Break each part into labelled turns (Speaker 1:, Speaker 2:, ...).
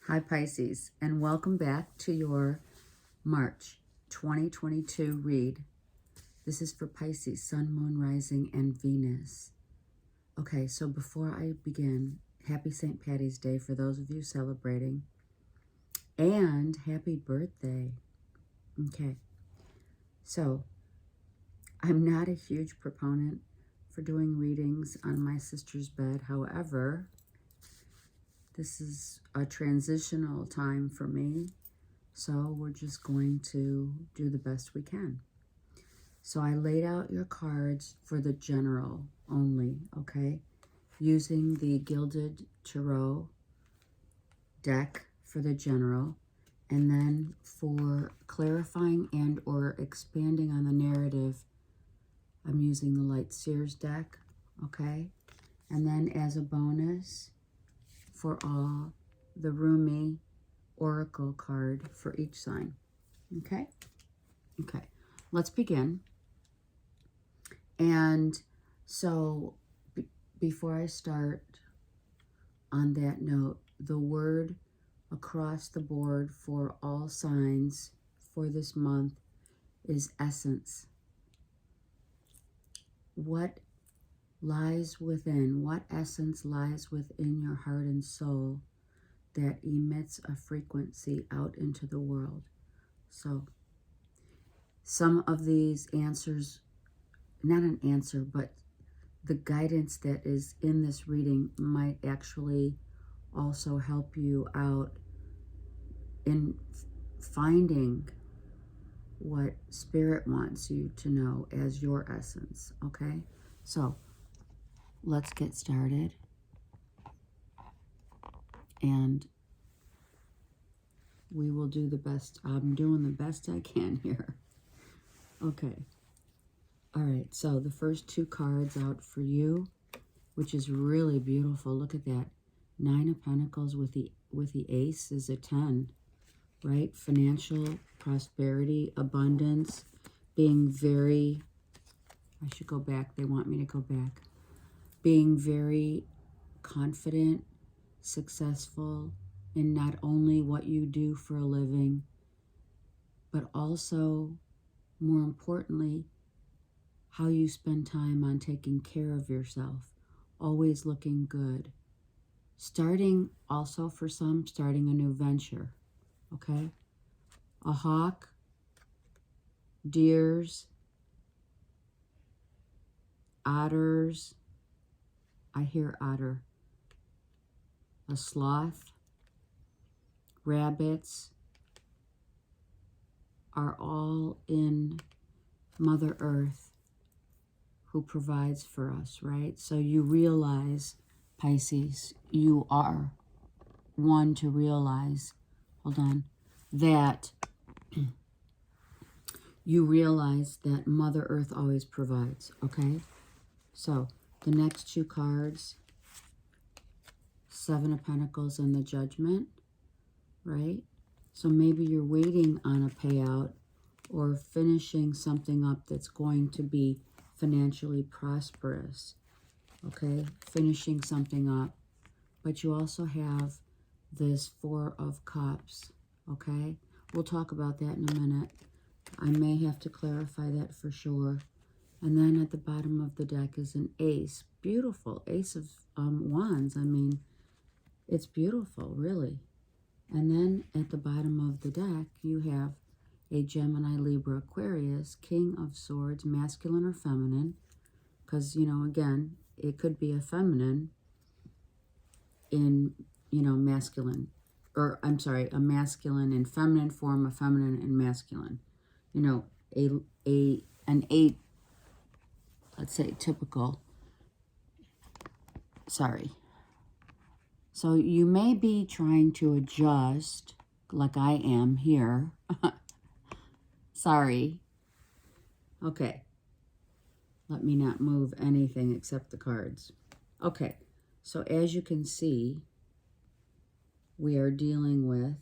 Speaker 1: Hi Pisces, and welcome back to your March 2022 read. This is for Pisces, Sun, Moon, Rising, and Venus. Okay, so before I begin, happy St. Patty's Day for those of you celebrating, and happy birthday. Okay, so I'm not a huge proponent for doing readings on my sister's bed. However, this is a transitional time for me. So we're just going to do the best we can. So I laid out your cards for the general only, okay? Using the Gilded Tarot deck for the general. And then for clarifying and or expanding on the narrative, I'm using the Light Seers deck, okay? And then as a bonus for all, the Rumi Oracle card for each sign. Okay? Okay. Let's begin. And so before I start, on that note, the word across the board for all signs for this month is essence. What lies within, what essence lies within your heart and soul that emits a frequency out into the world? So some of these answers, not an answer, but the guidance that is in this reading might actually also help you out in finding what Spirit wants you to know as your essence, okay? So let's get started. And we will do the best. I'm doing the best I can here. Okay. All right. So the first two cards out for you, which is really beautiful. Look at that. 9 of Pentacles with the Ace is a 10, right? Financial prosperity, abundance, being very, I should go back. They want me to go back. Being very confident, successful in not only what you do for a living, but also, more importantly, how you spend time on taking care of yourself, always looking good. Starting, also for some, starting a new venture, okay? A hawk, deers, otters, I hear otter, a sloth, rabbits are all in Mother Earth who provides for us, right? So you realize, Pisces, you are one to realize, hold on, that you realize that Mother Earth always provides, okay? So the next two cards, 7 of Pentacles and the Judgment, right? So maybe you're waiting on a payout or finishing something up that's going to be financially prosperous, okay? Finishing something up. But you also have this 4 of Cups, okay? We'll talk about that in a minute. I may have to clarify that for sure. And then at the bottom of the deck is an Ace. Beautiful. Ace of Wands. I mean, it's beautiful, really. And then at the bottom of the deck, you have a Gemini, Libra, Aquarius, King of Swords, masculine or feminine. Because, you know, again, it could be a feminine in, you know, masculine. Or, I'm sorry, a masculine in feminine form, a feminine in masculine. You know, an 8, let's say, typical. Sorry. So you may be trying to adjust, like I am here. Sorry. Okay. Let me not move anything except the cards. Okay. So as you can see, we are dealing with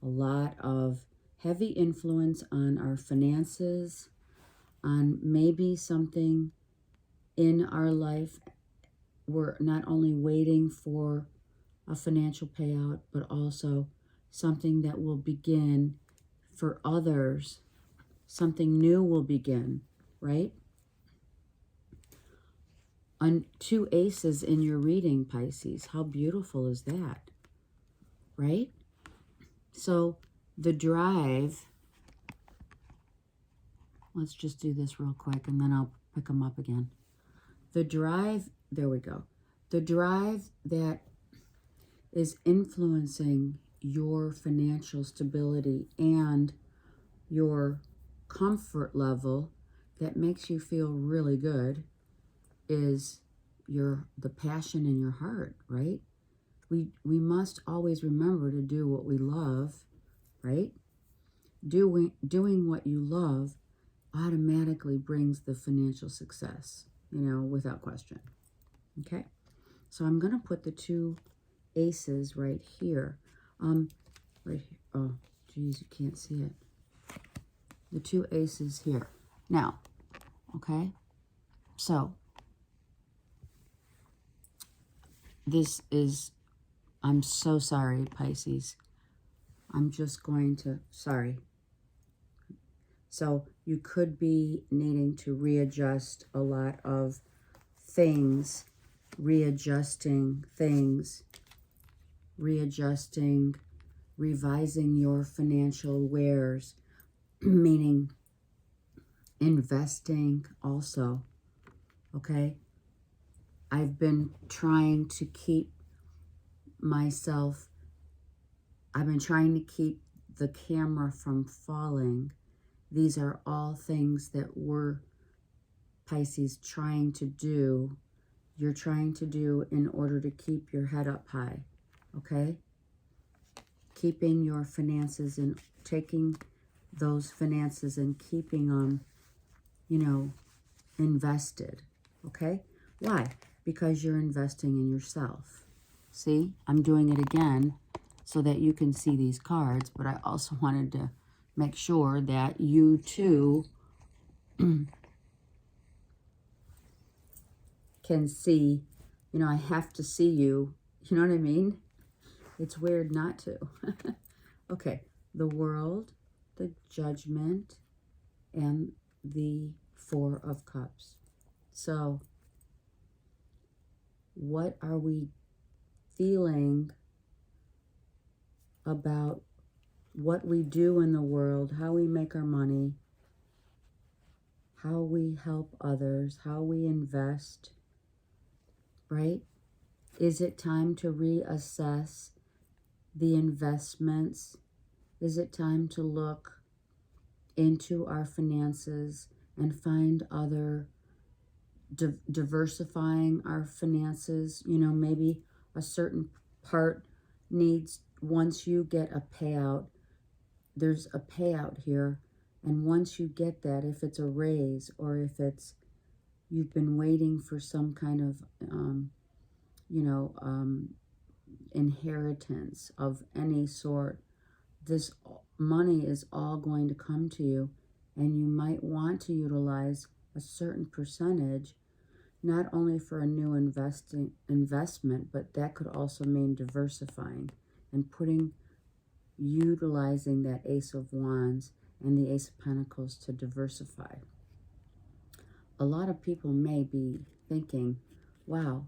Speaker 1: a lot of heavy influence on our finances, on maybe something in our life. We're not only waiting for a financial payout, but also something that will begin for others. Something new will begin, right? On 2 aces in your reading, Pisces. How beautiful is that, right? So the drive, let's just do this real quick and then I'll pick them up again. The drive, there we go. The drive that is influencing your financial stability and your comfort level that makes you feel really good is the passion in your heart, right? We must always remember to do what we love, right? Doing what you love automatically brings the financial success, without question. Okay? So I'm going to put the 2 aces right here. Right here. Oh, geez, you can't see it. The 2 aces here. Now, okay? So, this is, I'm so sorry, Pisces. I'm just going to, sorry. So, you could be needing to readjust a lot of things, readjusting things, revising your financial wares, meaning investing also, okay? I've been trying to keep the camera from falling. These are all things that we're, Pisces, trying to do. You're trying to do in order to keep your head up high, okay? Keeping your finances and taking those finances and keeping them, invested, okay? Why? Because you're investing in yourself. See, I'm doing it again so that you can see these cards, but I also wanted to make sure that you too can see, I have to see you, you know what I mean? It's weird not to. Okay, the World, the Judgment, and the 4 of Cups. So, what are we feeling about what we do in the world, how we make our money, how we help others, how we invest, right? Is it time to reassess the investments? Is it time to look into our finances and find other diversifying our finances? Maybe a certain part needs, once you get a payout, there's a payout here, and once you get that, if it's a raise or if it's you've been waiting for some kind of inheritance of any sort, this money is all going to come to you, and you might want to utilize a certain percentage, not only for a new investment, but that could also mean diversifying and utilizing that Ace of Wands and the Ace of Pentacles to diversify. A lot of people may be thinking, wow,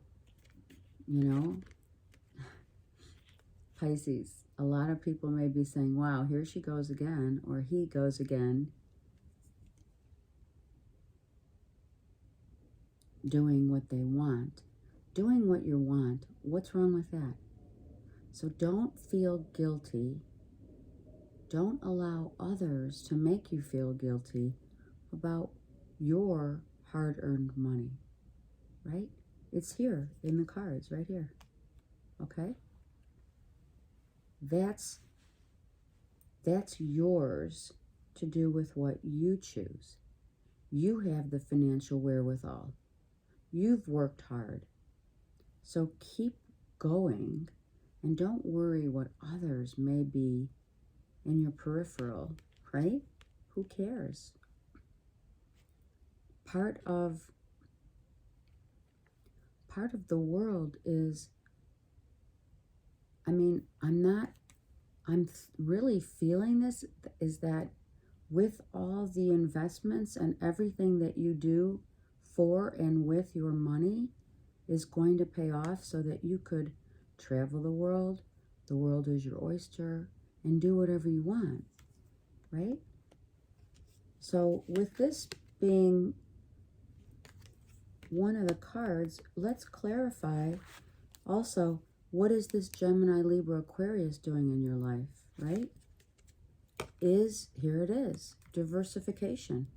Speaker 1: Pisces, a lot of people may be saying, wow, here she goes again, or he goes again, doing what they want. Doing what you want, what's wrong with that? So don't feel guilty. Don't allow others to make you feel guilty about your hard-earned money, right? It's here in the cards, right here, okay? That's yours to do with what you choose. You have the financial wherewithal. You've worked hard. So keep going and don't worry what others may be in your peripheral, right? Who cares? Part of the world is I'm really feeling this, is that with all the investments and everything that you do for and with your money is going to pay off so that you could travel the world is your oyster, and do whatever you want, right? So with this being one of the cards, let's clarify also, what is this Gemini, Libra, Aquarius doing in your life, right? Here it is, diversification.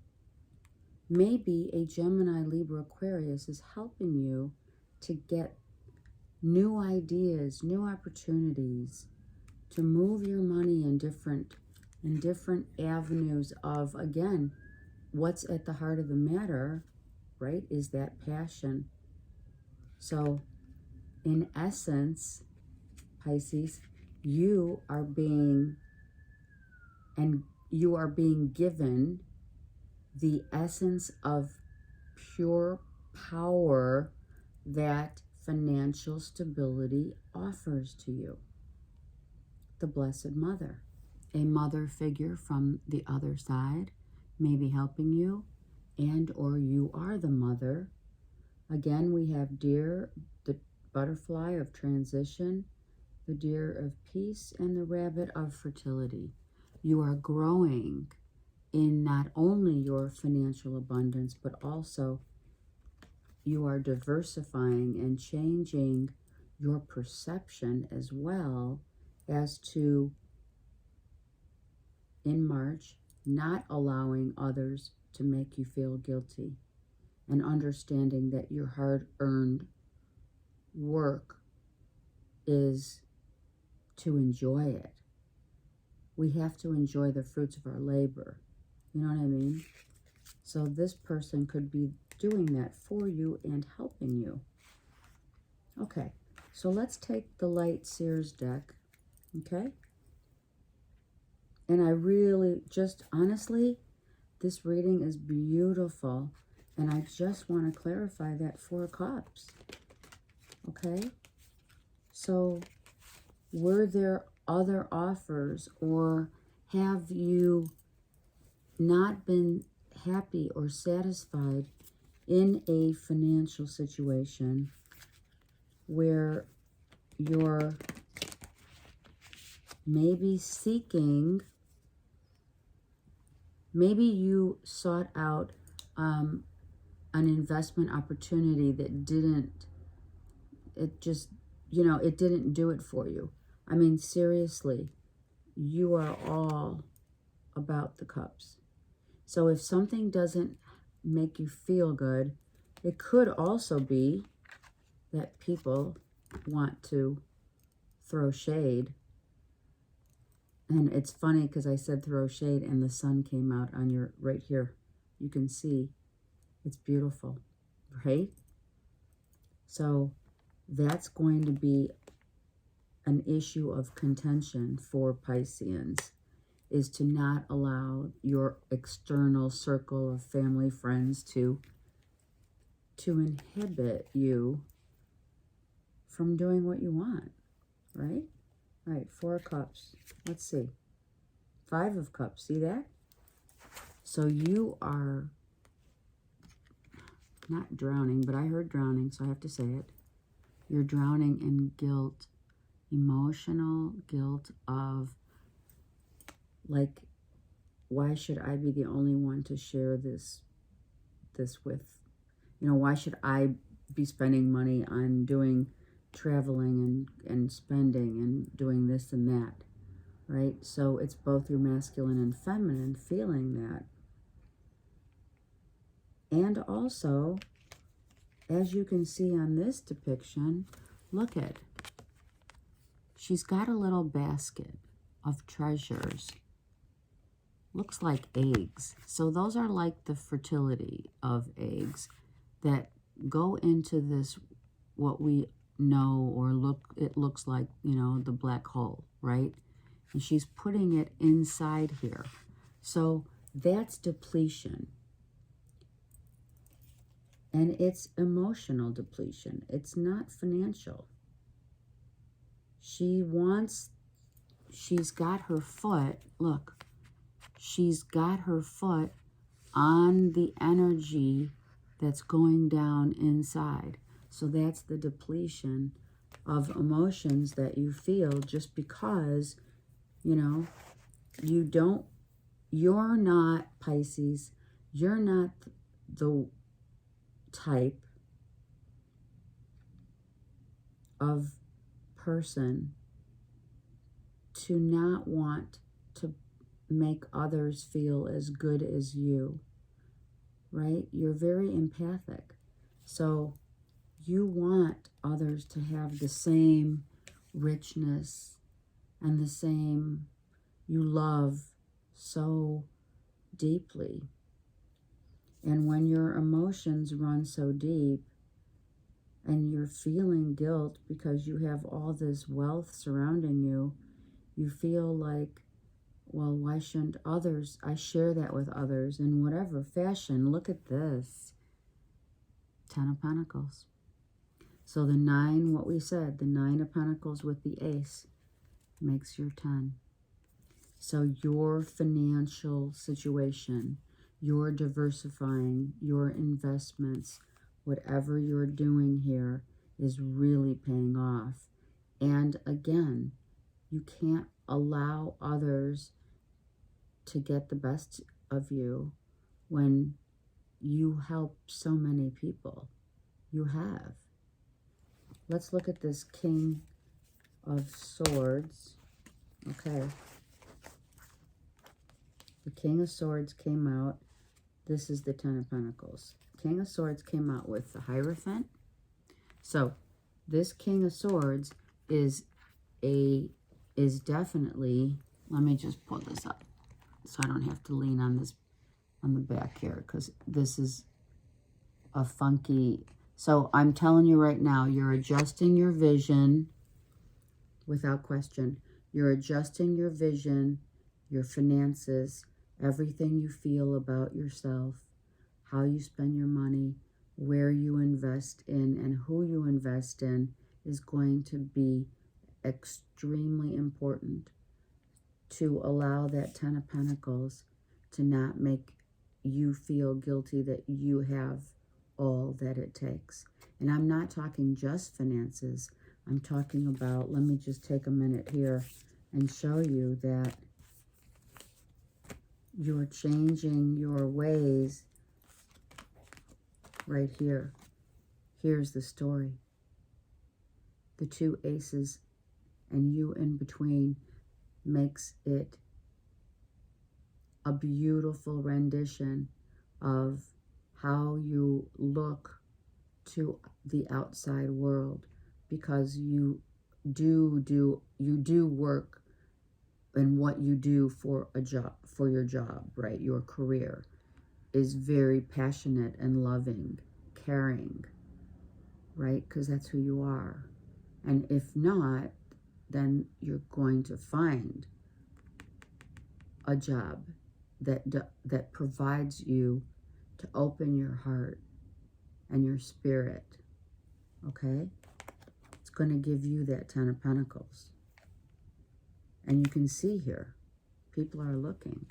Speaker 1: Maybe a Gemini, Libra, Aquarius is helping you to get new ideas, new opportunities, to move your money in different avenues of, again, what's at the heart of the matter, right, is that passion. So in essence, Pisces, you are being given the essence of pure power that financial stability offers to you. The Blessed Mother, a mother figure from the other side, may be helping you, and or you are the mother. Again, we have Deer, the butterfly of transition, the Deer of peace, and the Rabbit of fertility. You are growing in not only your financial abundance, but also you are diversifying and changing your perception as well as to, in March, not allowing others to make you feel guilty, and understanding that your hard-earned work is to enjoy it. We have to enjoy the fruits of our labor. You know what I mean? So this person could be doing that for you and helping you. Okay, so let's take the Light Seers deck, okay? And I really, just honestly, this reading is beautiful. And I just want to clarify that Four of Cups, okay? So were there other offers, or have you not been happy or satisfied in a financial situation where you're maybe seeking, maybe you sought out an investment opportunity that didn't do it for you. I mean, seriously, you are all about the cups. So if something doesn't make you feel good, it could also be that people want to throw shade. And it's funny because I said throw shade and the sun came out on your, right here. You can see it's beautiful, right? So that's going to be an issue of contention for Pisceans, is to not allow your external circle of family, friends to inhibit you from doing what you want, right? All right, Four of Cups. Let's see. Five of Cups, see that? So you are not drowning, but I heard drowning, so I have to say it. You're drowning in guilt, emotional guilt of, like, why should I be the only one to share this with? You know, why should I be spending money on doing traveling and spending and doing this and that, right? So it's both your masculine and feminine feeling that. And also, as you can see on this depiction, look at, she's got a little basket of treasures. Looks like eggs. So those are like the fertility of eggs that go into this, what we know or it looks like, you know, the black hole, right? And she's putting it inside here. So that's depletion. And it's emotional depletion. It's not financial. She's got her foot, look, she's got her foot on the energy that's going down inside. So that's the depletion of emotions that you feel just because, you know, you're not Pisces, you're not the type of person to not want to make others feel as good as you, right? You're very empathic. So you want others to have the same richness and the same, you love so deeply. And when your emotions run so deep and you're feeling guilt because you have all this wealth surrounding you, you feel like, well, why shouldn't others, I share that with others in whatever fashion. Look at this. 10 of Pentacles. So the 9, what we said, the 9 of Pentacles with the Ace makes your 10. So your financial situation, you're diversifying your investments, whatever you're doing here is really paying off. And again, you can't allow others to get the best of you when you help so many people. You have. Let's look at this King of Swords. Okay. The King of Swords came out. This is the 10 of Pentacles. King of Swords came out with the Hierophant. So this King of Swords is definitely, let me just pull this up so I don't have to lean on this on the back here, because this is a funky. So I'm telling you right now, you're adjusting your vision without question. You're adjusting your vision, your finances, everything you feel about yourself, how you spend your money, where you invest in, and who you invest in is going to be extremely important to allow that 10 of Pentacles to not make you feel guilty that you have all that it takes. And I'm not talking just finances. I'm talking about, let me just take a minute here and show you that you're changing your ways right here. Here's the story. The 2 aces and you in between makes it a beautiful rendition of how you look to the outside world, because you do work and what you do for a job, for your job, right? Your career is very passionate and loving, caring, right? Because that's who you are. And if not, then you're going to find a job that provides you to open your heart and your spirit, okay? It's going to give you that 10 of Pentacles. And you can see here, people are looking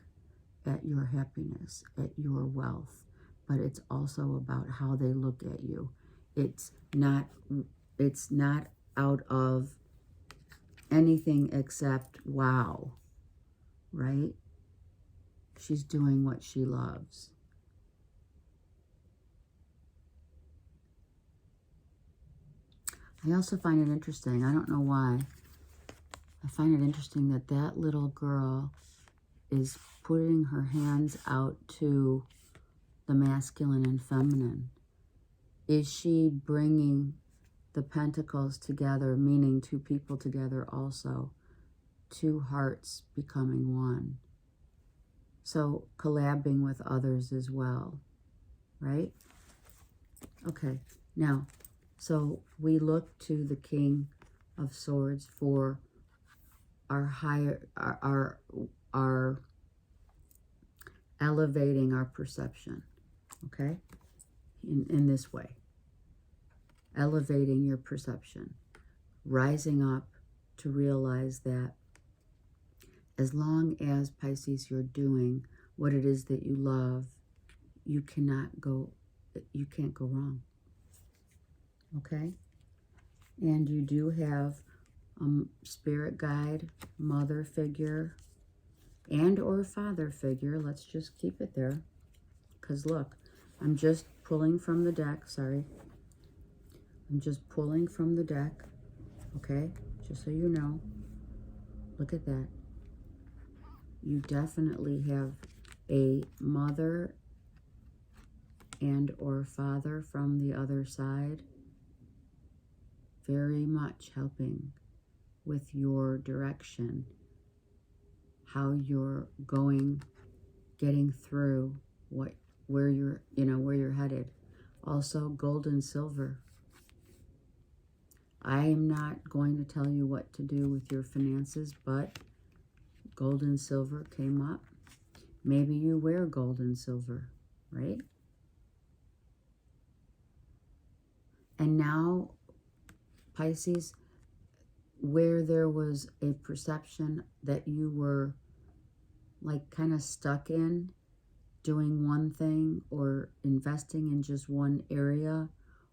Speaker 1: at your happiness, at your wealth, but it's also about how they look at you. It's not out of anything except, wow, right? She's doing what she loves. I also find it interesting, I don't know why, I find it interesting that that little girl is putting her hands out to the masculine and feminine. Is she bringing the pentacles together, meaning 2 people together also? 2 hearts becoming one. So collabing with others as well, right? Okay, now, so we look to the King of Swords for our elevating our perception, okay? In this way, elevating your perception, rising up to realize that as long as, Pisces, you're doing what it is that you love, you can't go wrong. Okay? And you do have spirit guide, mother figure, and or father figure. Let's just keep it there. Because look, I'm just pulling from the deck. Sorry. I'm just pulling from the deck. Okay? Just so you know. Look at that. You definitely have a mother and or father from the other side. Very much helping with your direction, how you're going, getting through where you're headed. Also, gold and silver. I am not going to tell you what to do with your finances, but gold and silver came up. Maybe you wear gold and silver, right? And now, Pisces, where there was a perception that you were like kind of stuck in doing one thing or investing in just one area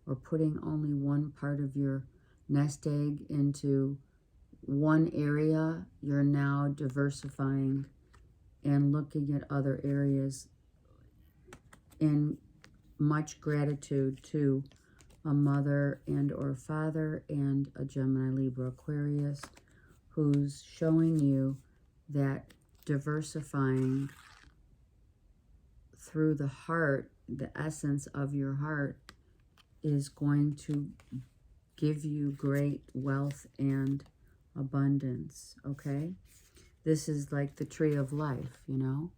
Speaker 1: or putting only one part of your nest egg into one area, you're now diversifying and looking at other areas in much gratitude to a mother and or father and a Gemini, Libra, Aquarius who's showing you that diversifying through the heart, the essence of your heart, is going to give you great wealth and abundance, okay? This is like the tree of life, you know?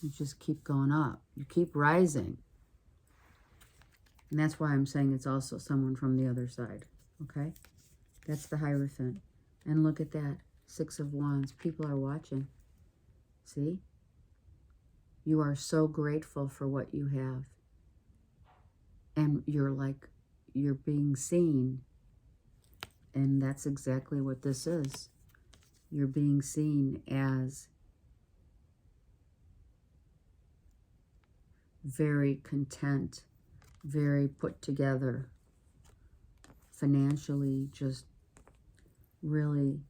Speaker 1: You just keep going up. You keep rising. And that's why I'm saying it's also someone from the other side, okay? That's the Hierophant. And look at that, 6 of Wands. People are watching. See? You are so grateful for what you have. And you're being seen. And that's exactly what this is. You're being seen as very content, very put together, financially just really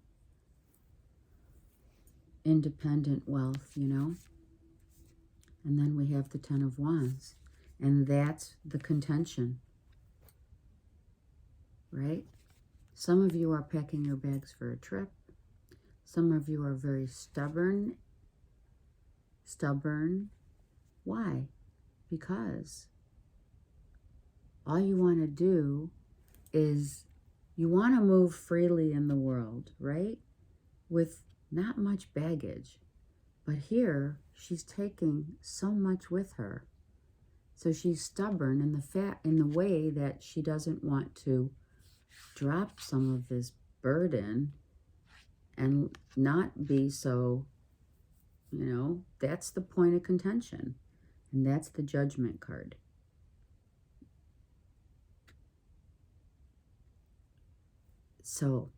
Speaker 1: independent wealth, you know? And then we have the 10 of Wands. And that's the contention, right? Some of you are packing your bags for a trip. Some of you are very stubborn. Stubborn. Why? Because all you want to do is you want to move freely in the world, right? With not much baggage. But here, she's taking so much with her. So she's stubborn in the way that she doesn't want to drop some of this burden and not be so, you know, that's the point of contention. And that's the Judgment card. So,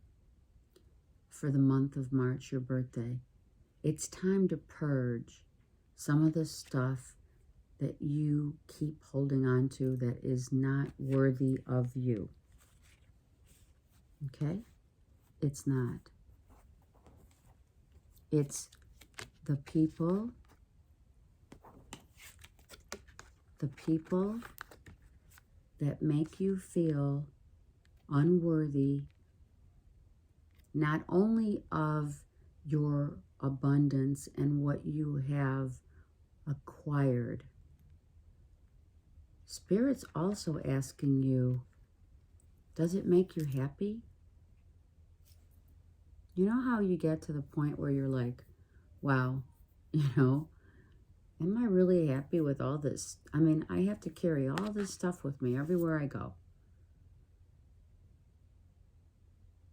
Speaker 1: for the month of March, your birthday, it's time to purge some of the stuff that you keep holding on to that is not worthy of you. Okay? It's not. It's the people that make you feel unworthy, not only of your abundance and what you have acquired. Spirit's also asking you, does it make you happy? You know how you get to the point where you're like, wow, you know, am I really happy with all this? I mean, I have to carry all this stuff with me everywhere I go.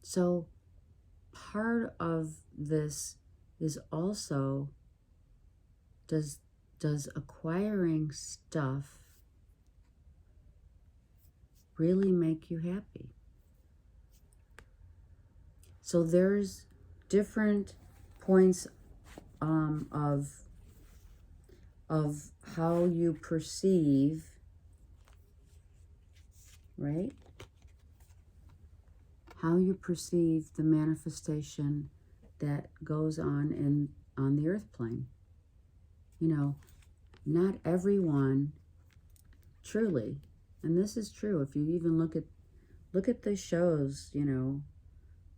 Speaker 1: So part of this is also, does acquiring stuff really make you happy? So there's different points of how you perceive, right? How you perceive the manifestation that goes on the earth plane. You know, not everyone truly, and this is true. If you even look at the shows, you know,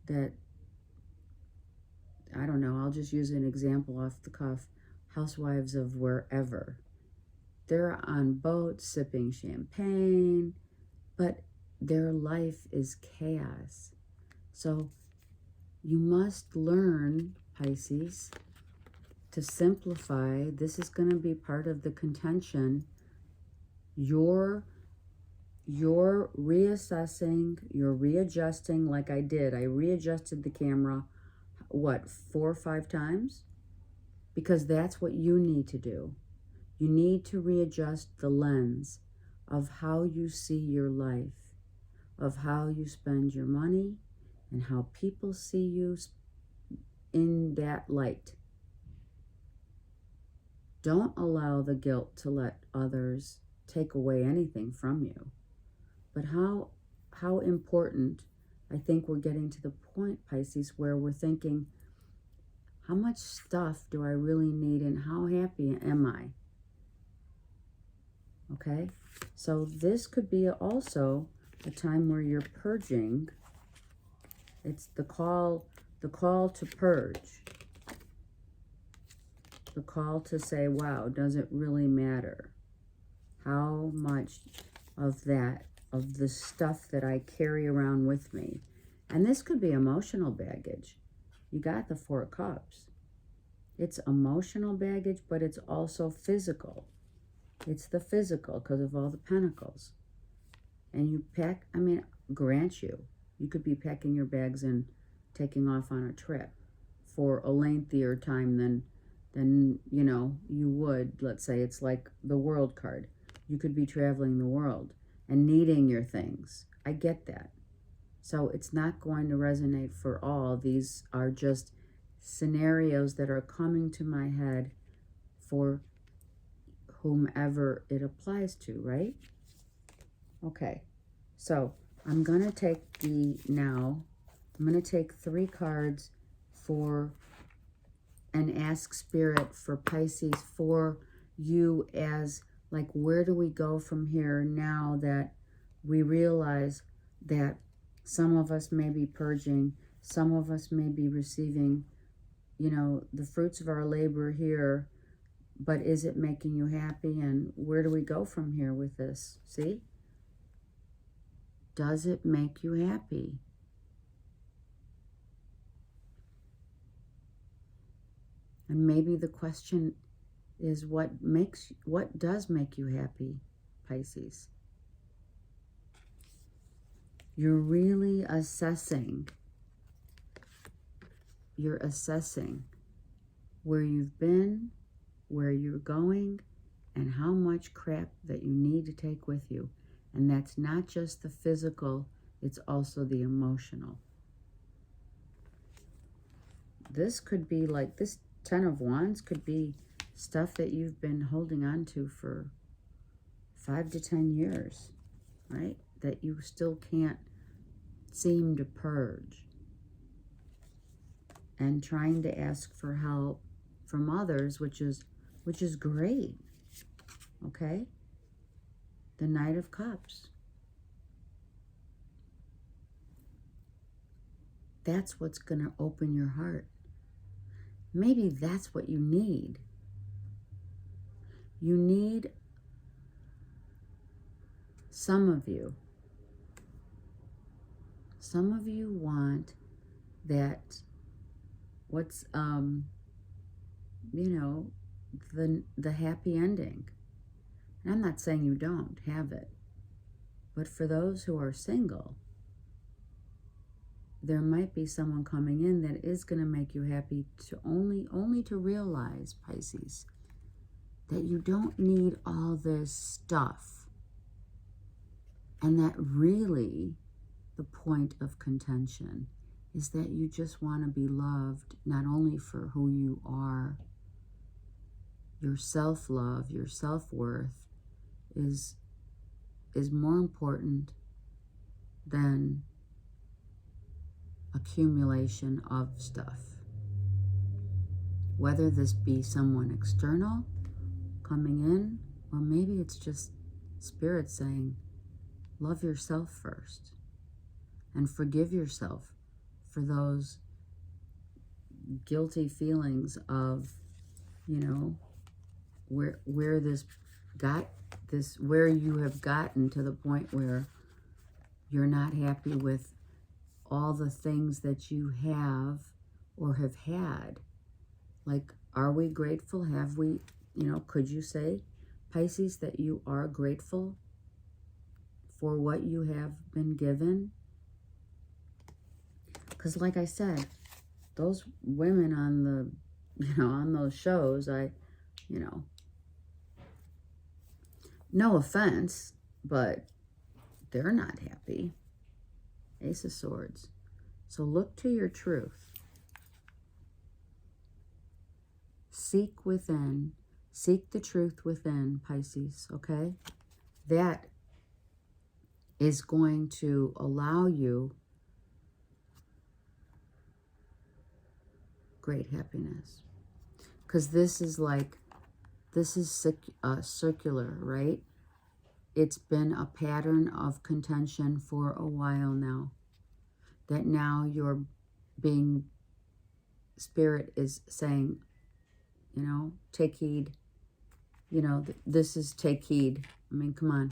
Speaker 1: that, I don't know, I'll just use an example off the cuff. Housewives of wherever. They're on boats sipping champagne, but their life is chaos. So you must learn, Pisces, to simplify. This is going to be part of the contention. You're reassessing, you're readjusting like I did. I readjusted the camera, what, 4 or 5 times? Because that's what you need to do. You need to readjust the lens of how you see your life, of how you spend your money, and how people see you in that light. Don't allow the guilt to let others take away anything from you. But how important, I think we're getting to the point, Pisces, where we're thinking, how much stuff do I really need and how happy am I? Okay, so this could be also a time where you're purging. It's the call to purge. The call to say, wow, does it really matter how much of the stuff that I carry around with me? And this could be emotional baggage. You got the 4 cups. It's emotional baggage, but it's also physical. It's the physical because of all the pentacles. And you pack, I mean, grant you could be packing your bags and taking off on a trip for a lengthier time than you know, you would. Let's say it's like the world card. You could be traveling the world and needing your things. I get that. So it's not going to resonate for all. These are just scenarios that are coming to my head for whomever it applies to, right? Okay, so I'm going to take I'm going to take 3 cards for and ask Spirit for Pisces, for you, as like, where do we go from here now that we realize that some of us may be purging, some of us may be receiving, you know, the fruits of our labor here, but is it making you happy? And where do we go from here with this? See? Does it make you happy? And maybe the question is, what does make you happy, Pisces? You're really assessing. You're assessing where you've been, where you're going, and how much crap that you need to take with you. And that's not just the physical, it's also the emotional. This could be like, this 10 of Wands could be stuff that you've been holding on to for 5 to 10 years, right? That you still can't seem to purge. And trying to ask for help from others, which is great, okay? The Knight of Cups. That's what's going to open your heart. Maybe that's what you need. You need, some of you want that, what's, you know, the happy ending. And I'm not saying you don't have it, but for those who are single, there might be someone coming in that is going to make you happy, to only to realize, Pisces, that you don't need all this stuff. And that really the point of contention is that you just want to be loved, not only for who you are. Your self-love, your self-worth is more important than accumulation of stuff. Whether this be someone external coming in, or maybe it's just Spirit saying, love yourself first and forgive yourself for those guilty feelings of, you know, where you have gotten to the point where you're not happy with all the things that you have or have had. Like, are we grateful? Have we, could you say, Pisces, that you are grateful for what you have been given? Because like I said, those women on the, on those shows, no offense, but they're not happy. Ace of Swords. So look to your truth. Seek within. Seek the truth within, Pisces, okay? That is going to allow you great happiness. Because this is circular, right? It's been a pattern of contention for a while now. That now you're being, Spirit is saying, take heed. This is take heed. I mean, come on.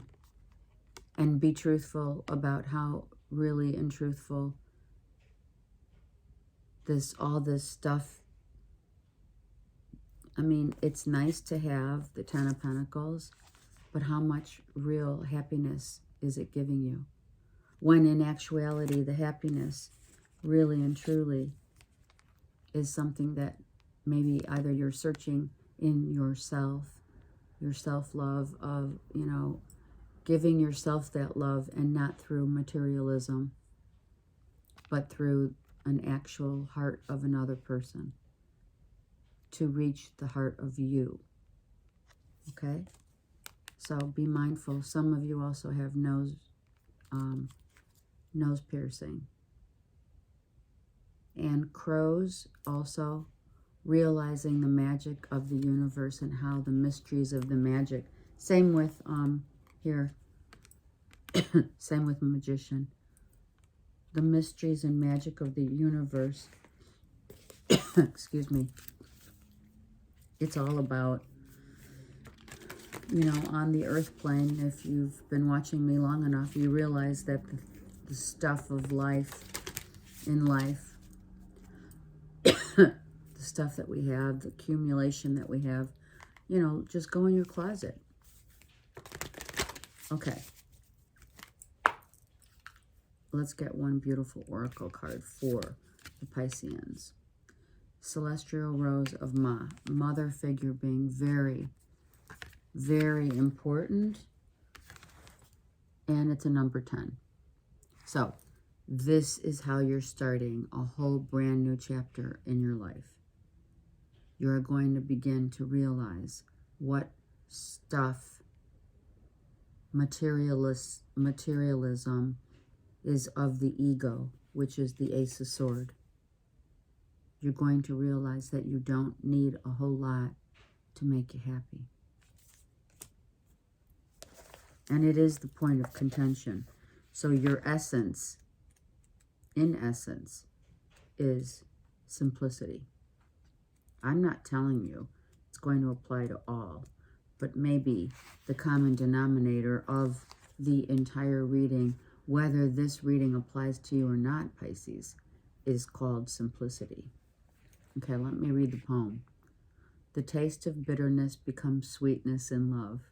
Speaker 1: And be truthful about how really and truthful all this stuff. I mean, it's nice to have the Ten of Pentacles, but how much real happiness is it giving you? When in actuality, the happiness really and truly is something that maybe either you're searching in yourself, your self-love of, giving yourself that love, and not through materialism, but through an actual heart of another person, to reach the heart of you. Okay? So be mindful. Some of you also have nose piercing. And crows also, realizing the magic of the universe and how the mysteries of the magic. Same with here. Same with Magician. The mysteries and magic of the universe. Excuse me. It's all about, on the earth plane. If you've been watching me long enough, you realize that the stuff of life, in life, the stuff that we have, the accumulation that we have, just go in your closet. Okay. Let's get one beautiful oracle card for the Pisceans. Celestial Rose of Ma. Mother figure being very, very important. And it's a number 10. So, this is how you're starting a whole brand new chapter in your life. You're going to begin to realize what stuff, materialism is of the ego, which is the Ace of Swords. You're going to realize that you don't need a whole lot to make you happy. And it is the point of contention. So your essence, in essence, is simplicity. I'm not telling you it's going to apply to all, but maybe the common denominator of the entire reading, whether this reading applies to you or not, Pisces, is called simplicity. Okay, let me read the poem. The taste of bitterness becomes sweetness in love.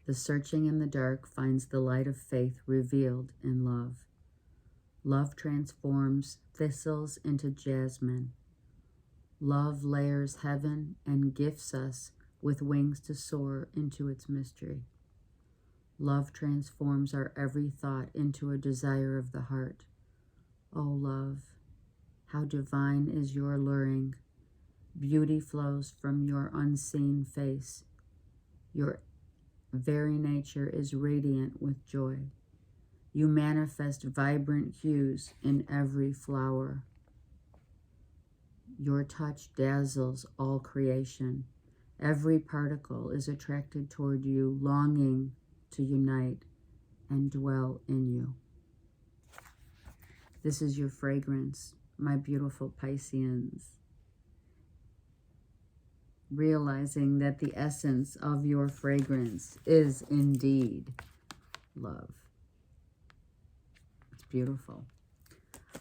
Speaker 1: The searching in the dark finds the light of faith revealed in love. Love transforms thistles into jasmine. Love layers heaven and gifts us with wings to soar into its mystery. Love transforms our every thought into a desire of the heart. O love, how divine is your luring. Beauty flows from your unseen face. Your very nature is radiant with joy. You manifest vibrant hues in every flower. Your touch dazzles all creation. Every particle is attracted toward you, longing to unite and dwell in you. This is your fragrance, my beautiful Pisceans. Realizing that the essence of your fragrance is indeed love. It's beautiful.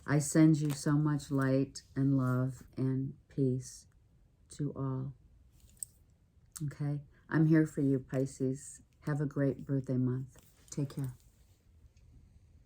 Speaker 1: I send you so much light and love and peace to all. Okay? I'm here for you, Pisces. Have a great birthday month. Take care.